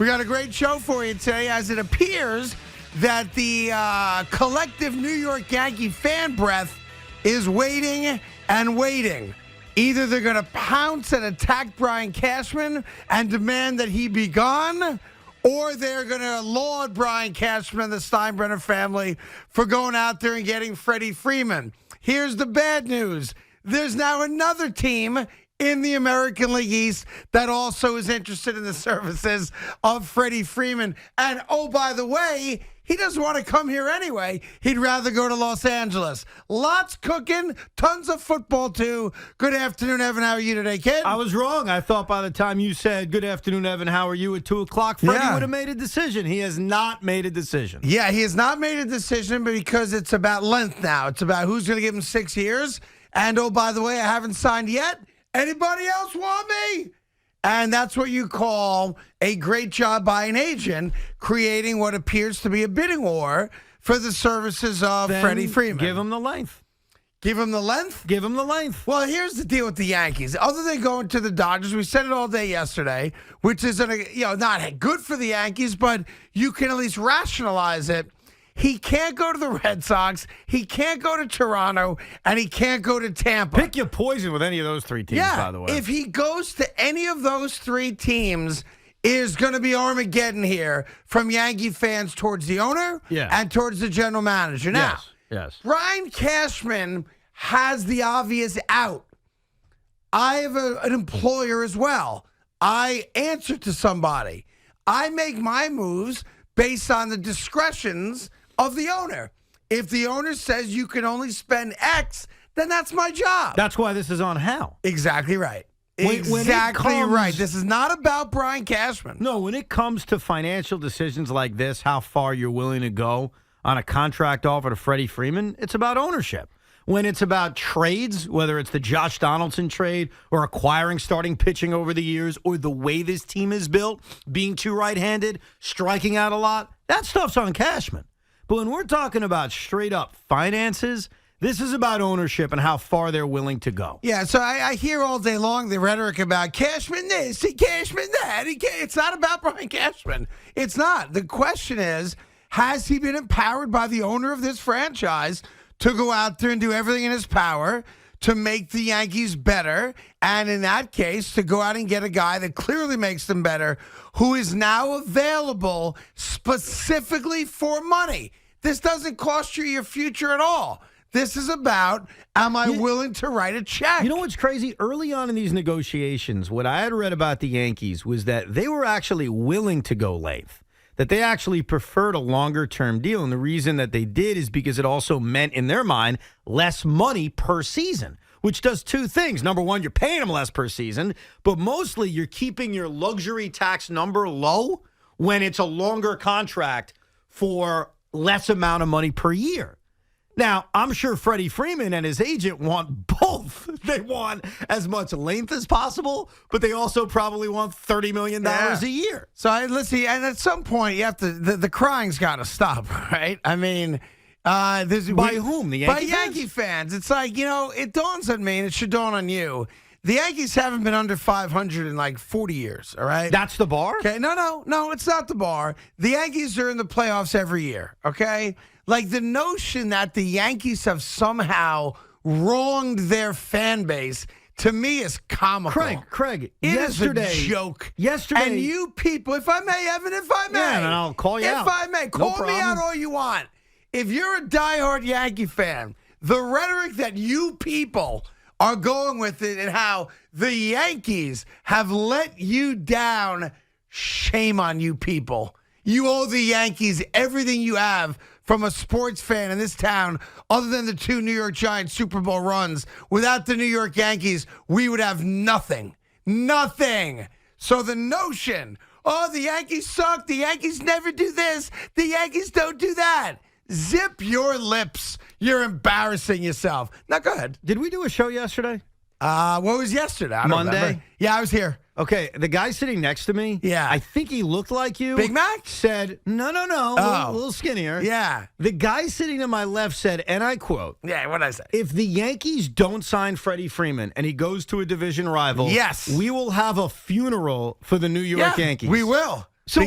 We got a great show for you today, as it appears that the collective New York Yankee fan breath is waiting and waiting. Either they're going to pounce and attack Brian Cashman and demand that he be gone, or they're going to laud Brian Cashman and the Steinbrenner family for going out there and getting Freddie Freeman. Here's the bad news. There's now another team in the American League East that also is interested in the services of Freddie Freeman. And, oh, by the way, he doesn't want to come here anyway. He'd rather go to Los Angeles. Lots cooking, tons of football, too. Good afternoon, Evan. How are you today, kid? I was wrong. I thought by the time you said, good afternoon, Evan, how are you at 2 o'clock, Freddie would have made a decision. He has not made a decision. Yeah, he has not made a decision, but because it's about length now. It's about who's going to give him 6 years. And, oh, by the way, I haven't signed yet. Anybody else want me? And that's what you call a great job by an agent creating what appears to be a bidding war for the services of Freddie Freeman. Give him the length. Give him the length? Give him the length. Well, here's the deal with the Yankees. Other than going to the Dodgers, we said it all day yesterday, which is not good for the Yankees, but you can at least rationalize it. He can't go to the Red Sox, he can't go to Toronto, and he can't go to Tampa. Pick your poison with any of those three teams, by the way. If he goes to any of those three teams, is going to be Armageddon here from Yankee fans towards the owner and towards the general manager. Now, yes. Brian Cashman has the obvious out. I have an employer as well. I answer to somebody. I make my moves based on the discretions of the owner. If the owner says you can only spend X, then that's my job. That's why this is on How. Exactly right. Exactly right. This is not about Brian Cashman. No, when it comes to financial decisions like this, how far you're willing to go on a contract offer to Freddie Freeman, it's about ownership. When it's about trades, whether it's the Josh Donaldson trade or acquiring starting pitching over the years or the way this team is built, being too right-handed, striking out a lot, that stuff's on Cashman. But when we're talking about straight-up finances, this is about ownership and how far they're willing to go. Yeah, so I hear all day long the rhetoric about Cashman this, Cashman that. It's not about Brian Cashman. It's not. The question is, has he been empowered by the owner of this franchise to go out there and do everything in his power to make the Yankees better, and in that case, to go out and get a guy that clearly makes them better, who is now available specifically for money? This doesn't cost you your future at all. This is about, am I willing to write a check? You know what's crazy? Early on in these negotiations, what I had read about the Yankees was that they were actually willing to go length, that they actually preferred a longer-term deal. And the reason that they did is because it also meant, in their mind, less money per season, which does two things. Number one, you're paying them less per season, but mostly you're keeping your luxury tax number low when it's a longer contract for less amount of money per year. Now, I'm sure Freddie Freeman and his agent want both. They want as much length as possible, but they also probably want $30 million a year. So listen, and at some point, you have to. The crying's got to stop, right? I mean, by whom? The Yankee fans? By Yankee fans. It's like, it dawns on me, and it should dawn on you. The Yankees haven't been under 500 in like 40 years, all right? That's the bar? Okay, no, it's not the bar. The Yankees are in the playoffs every year, okay? Like the notion that the Yankees have somehow wronged their fan base, to me, is comical. Craig, yesterday, is a joke. Yesterday. And you people, if I may, Evan, if I may. Yeah, and I'll call you out. If I may, call me out all you want. If you're a diehard Yankee fan, the rhetoric that you people are going with it and how the Yankees have let you down, shame on you people. You owe the Yankees everything you have from a sports fan in this town, other than the 2 New York Giants Super Bowl runs. Without the New York Yankees, we would have nothing. Nothing. So the notion, the Yankees suck, the Yankees never do this, the Yankees don't do that. Zip your lips. You're embarrassing yourself. Now, go ahead. Did we do a show yesterday? What was yesterday? I don't Monday? remember. Yeah, I was here. Okay, the guy sitting next to me, I think he looked like you. Big Mac? Said, no, a little skinnier. Yeah. The guy sitting to my left said, and I quote, yeah, what'd I say? If the Yankees don't sign Freddie Freeman and he goes to a division rival, yes, we will have a funeral for the New York Yankees. We will. So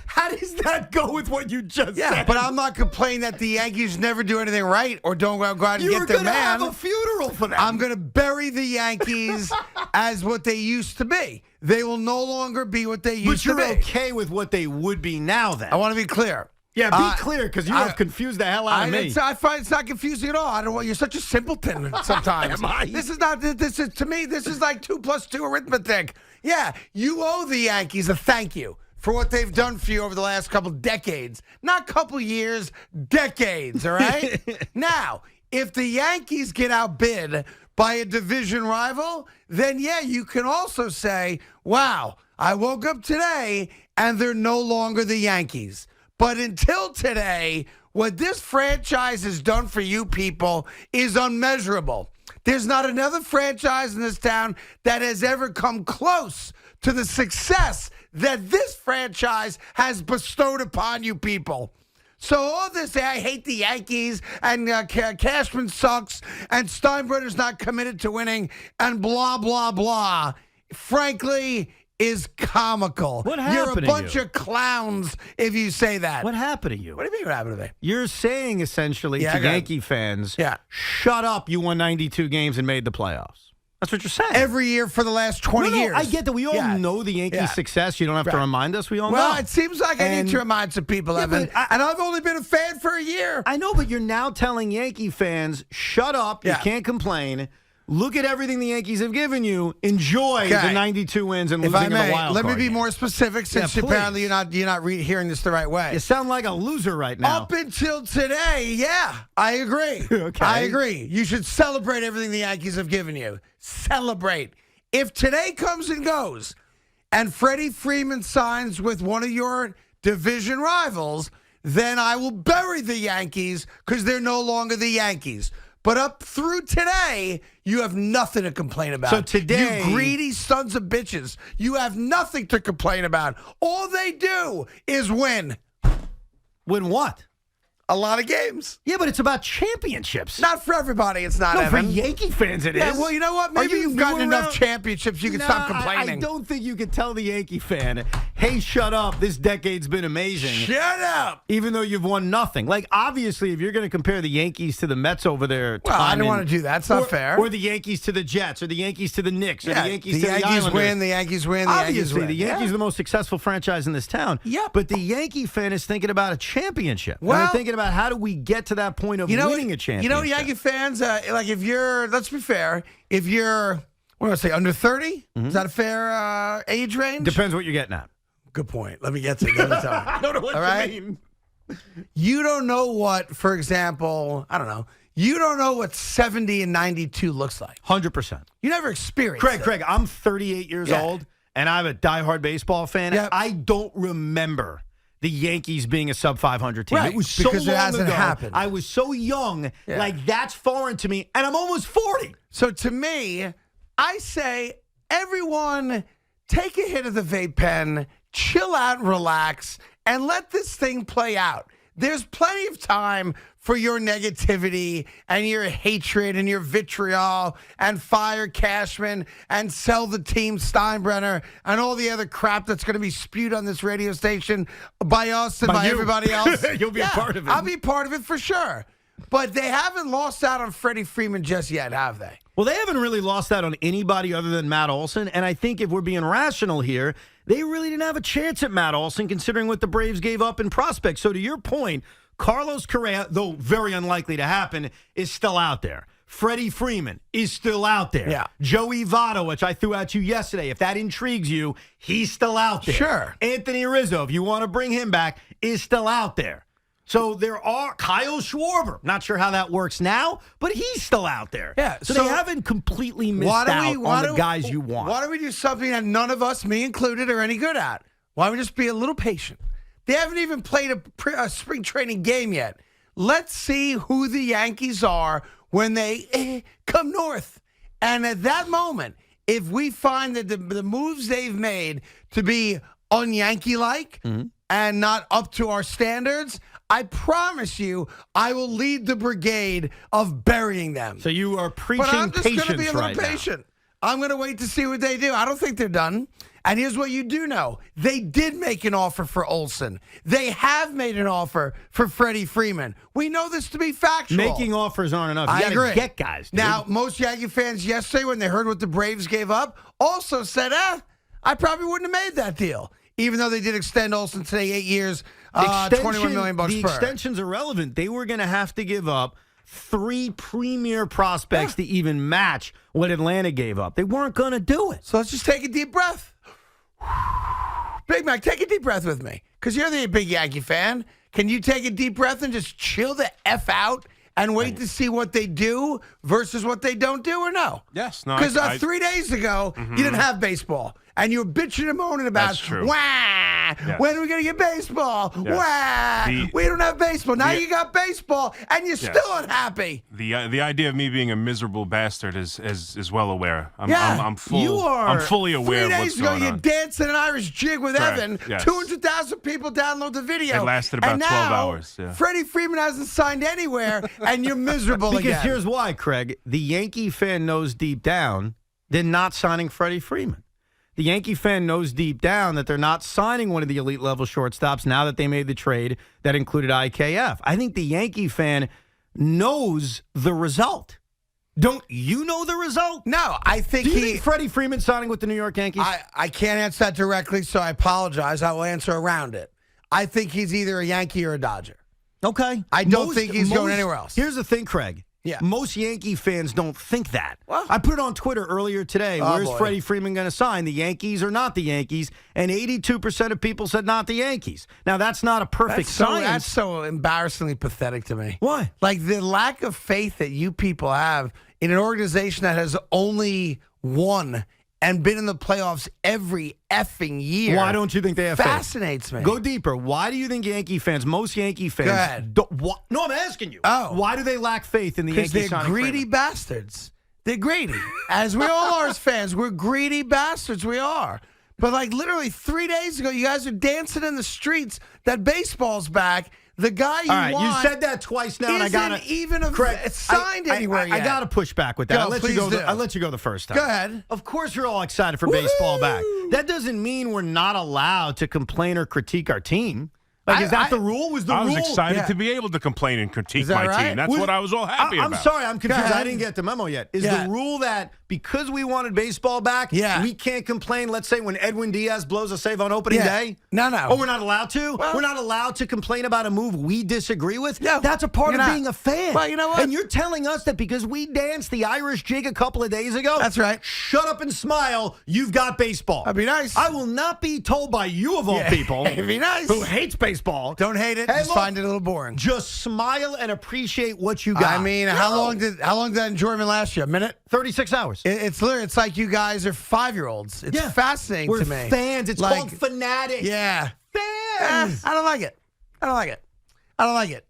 how does that go with what you just said? But I'm not complaining that the Yankees never do anything right or don't go out and get their man. You're going to have a funeral for them. I'm going to bury the Yankees as what they used to be. They will no longer be what they used to be. But you're okay with what they would be now, then? I want to be clear. Yeah, be clear, because you have confused the hell out of me. I find it's not confusing at all. I don't want. You're such a simpleton sometimes. Am I? This is not. This is to me. This is like 2 + 2 arithmetic. Yeah, you owe the Yankees a thank you for what they've done for you over the last couple decades. Not couple years, decades. All right. Now, if the Yankees get outbid by a division rival, then yeah, you can also say, "Wow, I woke up today and they're no longer the Yankees." But until today, what this franchise has done for you people is unmeasurable. There's not another franchise in this town that has ever come close to the success that this franchise has bestowed upon you people. So all this, I hate the Yankees, and Cashman sucks, and Steinbrenner's not committed to winning, and blah, blah, blah, frankly, is comical. What happened You're a to bunch you? of clowns if you say that. What happened to you? What do you mean what happened to me? You're saying essentially Yeah, to I got it. Yankee fans, Yeah. shut up, you won 92 games and made the playoffs. That's what you're saying. Every year for the last 20 years. I get that. We all Yeah. know the Yankees' Yeah. success. You don't have to Right. remind us. We all Well, know. it seems like I need to remind some people, Yeah, Evan. but And I've only been a fan for a year. I know, but you're now telling Yankee fans, shut up, Yeah. you can't complain. Look at everything the Yankees have given you. Enjoy the 92 wins and If losing I in the may, wild let me card be game. more specific, since Yeah, apparently please. you're not hearing this the right way. You sound like a loser right now. Up until today, yeah, I agree. Okay. I agree. You should celebrate everything the Yankees have given you. Celebrate. If today comes and goes, and Freddie Freeman signs with one of your division rivals, then I will bury the Yankees because they're no longer the Yankees. But up through today, you have nothing to complain about. So today- you greedy sons of bitches, you have nothing to complain about. All they do is win Win what? a lot of games. Yeah, but it's about championships. Not for everybody. It's not, No, for Evan. Yankee fans it is. Yeah, well, you know what? Are Maybe you you've gotten new enough around- championships. You can stop complaining. I don't think you can tell the Yankee fan, hey, shut up. This decade's been amazing. Shut up. Even though you've won nothing. Like, obviously, if you're going to compare the Yankees to the Mets over their Well, I time don't in- want to do that. It's not fair. Or the Yankees to the Jets, or the Yankees to the Knicks, or Yeah, the Yankees to the Yankees Islanders. win. The Yankees win. The Yankees Obviously, win. the Yankees Yeah. are the most successful franchise in this town. Yep. But the Yankee fan is thinking about a championship. And Well- they're thinking about how do we get to that point of winning a championship. You know, Yankee fans, like if you're, let's be fair, if you're, what do I say, under 30? Is that a fair age range? Depends what you're getting at. Good point. Let me get to it. Let me tell you. I don't know what All you right? mean. You don't know what, for example, I don't know. You don't know what 70 and 92 looks like. 100%. You never experienced it. Craig, I'm 38 years Yeah. old, and I'm a diehard baseball fan. Yep. I don't remember the Yankees being a sub-500 team. Right, It was so because it long hasn't ago. happened. I was so young, Yeah. like that's foreign to me, and I'm almost 40. So to me, I say everyone take a hit of the vape pen, chill out and relax, and let this thing play out. There's plenty of time for your negativity and your hatred and your vitriol and fire Cashman and sell the team Steinbrenner and all the other crap that's going to be spewed on this radio station by us and by you. everybody else. You'll be a part of it. I'll be part of it for sure. But they haven't lost out on Freddie Freeman just yet, have they? Well, they haven't really lost out on anybody other than Matt Olson, and I think if we're being rational here, they really didn't have a chance at Matt Olson considering what the Braves gave up in prospects. So to your point, Carlos Correa, though very unlikely to happen, is still out there. Freddie Freeman is still out there. Yeah. Joey Votto, which I threw at you yesterday, if that intrigues you, he's still out there. Sure. Anthony Rizzo, if you want to bring him back, is still out there. So there are Kyle Schwarber. Not sure how that works now, but he's still out there. Yeah, So, so they haven't completely missed out on the guys you want. Why don't we do something that none of us, me included, are any good at? Why don't we just be a little patient? They haven't even played a spring training game yet. Let's see who the Yankees are when they come north. And at that moment, if we find that the moves they've made to be un-Yankee-like and not up to our standards, I promise you, I will lead the brigade of burying them. So you are preaching But I'm just going to patience be a little right now. patient. I'm going to wait to see what they do. I don't think they're done. And here's what you do know. They did make an offer for Olsen. They have made an offer for Freddie Freeman. We know this to be factual. Making offers aren't enough. You I gotta agree. get guys, dude. Now, most Yankee fans yesterday, when they heard what the Braves gave up, also said, I probably wouldn't have made that deal. Even though they did extend Olsen today 8 years, $21 million The per. extension's irrelevant. They were going to have to give up 3 premier prospects to even match what Atlanta gave up. They weren't going to do it. So let's just take a deep breath. Big Mac, take a deep breath with me, because you're the big Yankee fan. Can you take a deep breath and just chill the F out and wait to see what they do versus what they don't do, or no? Yes. No, Because 3 days ago, you didn't have baseball. And you were bitching and moaning about, That's true. wah, Yes. when are we going to get baseball? Yes. Wah, we don't have baseball. Now you got baseball, and you're still unhappy. The idea of me being a miserable bastard is well aware. Yeah. I'm full. You are- I'm fully aware 3 of what's days ago, going you on. danced in an Irish jig with Correct. Evan. Yes. 200,000 people download the video. It lasted about and 12 now, hours, yeah. Freddie Freeman hasn't signed anywhere, and you're miserable Because again. here's why, Craig. The Yankee fan knows deep down they're not signing Freddie Freeman. The Yankee fan knows deep down that they're not signing one of the elite level shortstops now that they made the trade that included IKF. I think the Yankee fan knows the result. Don't you know the result? No, I think Do you think Freddie Freeman signing with the New York Yankees? I can't answer that directly, so I apologize. I will answer around it. I think he's either a Yankee or a Dodger. Okay. I don't think he's going anywhere else. Here's the thing, Craig. Yeah. Most Yankee fans don't think that. Well- I put it on Twitter earlier today. Oh, Where's boy. Freddie Freeman going to sign? The Yankees or not the Yankees? And 82% of people said not the Yankees. Now, that's not a perfect science. That's so embarrassingly pathetic to me. Why? Like the lack of faith that you people have in an organization that has only won and been in the playoffs every effing year. Why don't you think they have faith? Fascinates me. Go deeper. Why do you think Yankee fans, most Yankee fans, Go ahead. No, I'm asking you. Oh. Why do they lack faith in the Because Yankees they're signing greedy Freeman? bastards. They're greedy. As we all are as fans. We're greedy bastards. We are. But like literally 3 days ago, you guys are dancing in the streets that baseball's back. The guy you All right, want you said that twice now, and I isn't got to even Craig, signed anywhere I yet. got to push back with that. Go, I'll let you please go. do. I'll let you go the first time. Go ahead. Of course, you're all excited for baseball back. That doesn't mean we're not allowed to complain or critique our team. Like, is that the rule? Was the I rule? was excited Yeah. to be able to complain and critique Is that my right? team. That's what I was all happy I'm about. sorry, I'm confused. ahead. I didn't get the memo yet. Is Yeah. the rule that because we wanted baseball back, Yeah. we can't complain, let's say, when Edwin Diaz blows a save on opening Yeah. day? No. Oh, we're not allowed to? Well- We're not allowed to complain about a move we disagree with? No, That's a part you're of not. being a fan. Well, you know what? And you're telling us that because we danced the Irish jig a couple of days ago? That's right. Shut up and smile. You've got baseball. That'd be nice. I will not be told by you, of all Yeah. people, It'd be nice. who hates baseball. Don't hate it. Hey, Just look, find it a little boring. Just smile and appreciate what you got. I mean, how long did that enjoyment last you? A minute? 36 hours. It's literally, it's like you guys are 5-year-olds. It's fascinating We're to me. fans. It's Like, called fanatics. Yeah. Fans. I don't like it. I don't like it.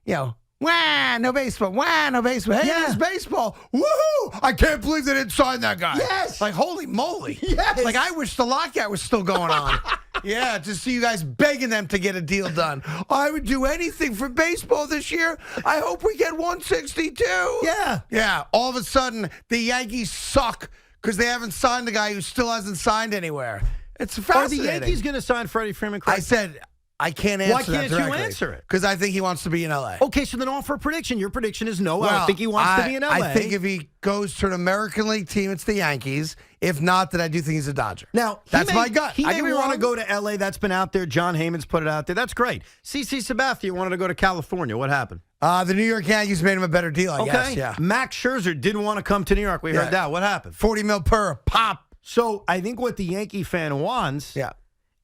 You know, wah, no baseball. Wah, no baseball. Hey, Yeah. there's baseball. Woohoo! I can't believe they didn't sign that guy. Yes. Like, holy moly. Yes. Like, I wish the lockout was still going on. Yeah, to see you guys begging them to get a deal done. I would do anything for baseball this year. I hope we get 162. Yeah. Yeah. All of a sudden, the Yankees suck because they haven't signed the guy who still hasn't signed anywhere. It's Are the fascinating. Yankees going to sign Freddie Freeman? Craig? I said I can't answer Why that can't you directly. answer it? Because I think he wants to be in L.A. Okay, so then offer a prediction. Your prediction is no. I don't think he wants to be in LA. I think if he goes to an American League team, it's the Yankees. If not, then I do think he's a Dodger. Now, that's my gut. He I may could be want to wrong. go to L.A. That's been out there. John Heyman's put it out there. That's great. CC Sabathia wanted to go to California. What happened? The New York Yankees made him a better deal, I guess. Yeah. Max Scherzer didn't want to come to New York. We heard that. What happened? $40 million per pop. So I think what the Yankee fan wants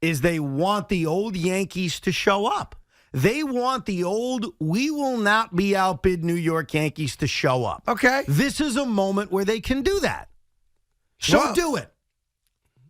is they want the old Yankees to show up. They want the old, we will not be outbid New York Yankees to show up. Okay. This is a moment where they can do that. So Well, do it.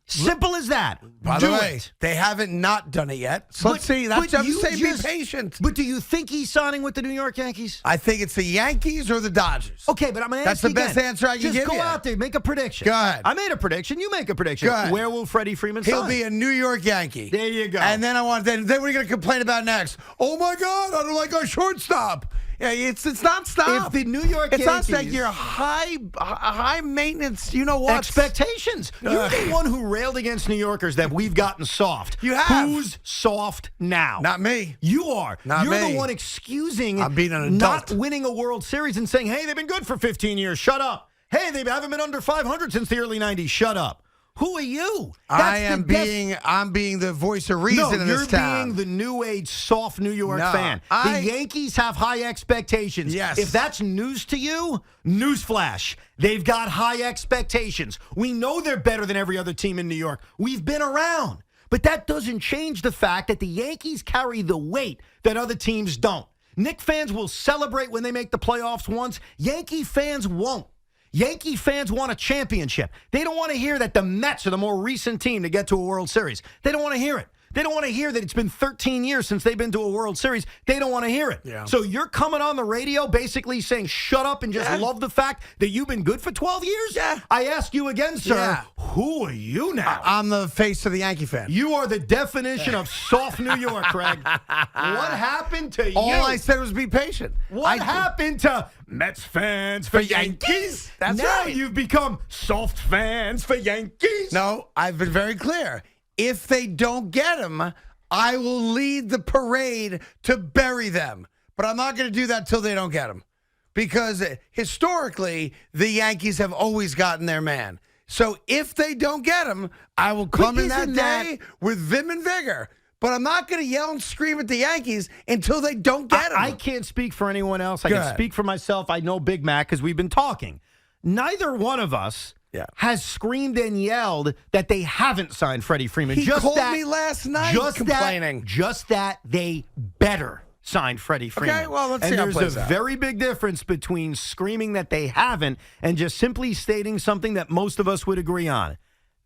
Simple as that. By do the way, it. they haven't not done it yet. So let's see. That's I'm you saying just- be patient. But do you think he's signing with the New York Yankees? I think it's the Yankees or the Dodgers. Okay, but I'm going to That's ask you the best again. answer I can Just give go you. out there, make a prediction. Go ahead. I made a prediction. You make a prediction. Go ahead. Where will Freddie Freeman He'll sign? be a New York Yankee. There you go. And then what are you going to complain about next? Oh, my God, I don't like our shortstop. Yeah, it's nonstop. If the New York it's Yankees... not like you're high maintenance, you know what? Expectations. You're the one who railed against New Yorkers that we've gotten soft. You have. Who's soft now? Not me. You are. Not You're me. the one excusing I'm being an not adult. winning a World Series and saying, hey, they've been good for 15 years. Shut up. Hey, they haven't been under 500 since the early 90s. Shut up. Who are you? I'm being the voice of reason in this town. You're being the new age soft New York No, fan. The Yankees have high expectations. Yes. If that's news to you, newsflash. They've got high expectations. We know they're better than every other team in New York. We've been around. But that doesn't change the fact that the Yankees carry the weight that other teams don't. Knicks fans will celebrate when they make the playoffs once. Yankee fans won't. Yankee fans want a championship. They don't want to hear that the Mets are the more recent team to get to a World Series. They don't want to hear it. They don't want to hear that it's been 13 years since they've been to a World Series. They don't want to hear it. Yeah. So you're coming on the radio basically saying shut up and just love the fact that you've been good for 12 years? Yeah. I ask you again, sir, Yeah. who are you now? I'm the face of the Yankee fan. You are the definition of soft New York, Craig. What happened to you? All I said was be patient. What happened to Mets fans for Yankees? That's now right. you've become soft fans for Yankees. No, I've been very clear. If they don't get him, I will lead the parade to bury them. But I'm not going to do that till they don't get him. Because historically, the Yankees have always gotten their man. So if they don't get him, I will come in that day with vim and vigor. But I'm not going to yell and scream at the Yankees until they don't get him. I can't speak for anyone else. I Go can ahead. speak for myself. I know Big Mac because we've been talking. Neither one of us has screamed and yelled that they haven't signed Freddie Freeman. He called me last night complaining. Just that they better sign Freddie Freeman. Okay, well, let's see how it there's plays a out. very big difference between screaming that they haven't and just simply stating something that most of us would agree on.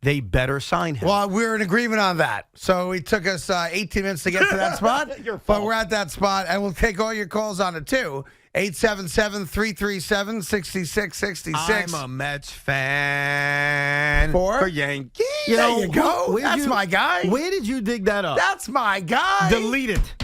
They better sign him. Well, we're in agreement on that. So it took us 18 minutes to get to that spot. Your fault. But we're at that spot, and we'll take all your calls on it, too. 877-337-6666. I'm a Mets fan For Yankees. There you go. That's my guy. Where did you dig that up? That's my guy. Delete it.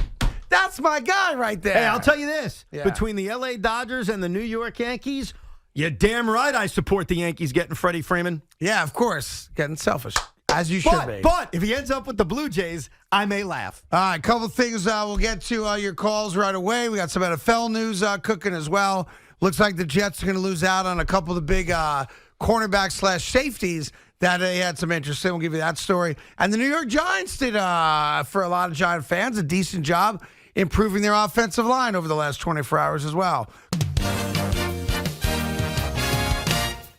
That's my guy right there. Hey, I'll tell you this. Yeah. Between the L.A. Dodgers and the New York Yankees, you're damn right I support the Yankees getting Freddie Freeman. Yeah, of course. Getting selfish, as you should be. But if he ends up with the Blue Jays, I may laugh. All right, a couple things we'll get to your calls right away. We got some NFL news cooking as well. Looks like the Jets are going to lose out on a couple of the big cornerbacks / safeties that they had some interest in. We'll give you that story. And the New York Giants did, for a lot of Giant fans, a decent job improving their offensive line over the last 24 hours as well.